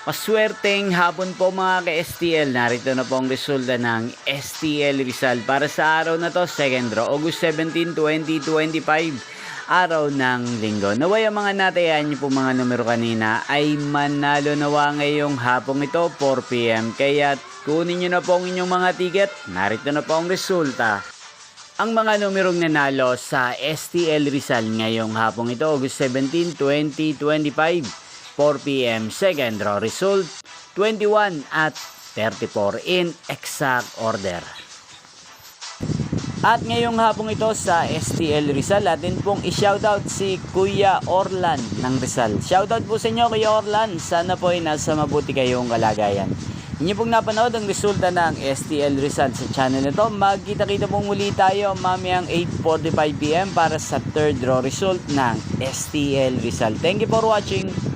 Maswerteng hapon po mga ka-STL. Narito na po ang resulta ng STL Rizal para sa araw na to, second draw, August 17, 2025, araw ng linggo. Naway ang mga natayan niyo po mga numero kanina ay manalo nawa ngayong hapong ito, 4 PM. Kaya kunin niyo na po ang inyong mga ticket. Narito na po ang resulta. Ang mga numerong nanalo sa STL Rizal ngayong hapong ito, August 17, 2025, 4 PM, second draw result, 21 at 34 in exact order. At ngayong hapong ito sa STL Rizal, atin pong i-shoutout si Kuya Orlan ng Rizal. Shoutout po sa inyo Kuya Orlan, sana po ay nasa mabuti kayong kalagayan. Inyo pong napanood ang resulta ng STL Rizal sa channel nito. Magkita-kita pong muli tayo mamayang 8:45 PM para sa third draw result ng STL Rizal. Thank you for watching.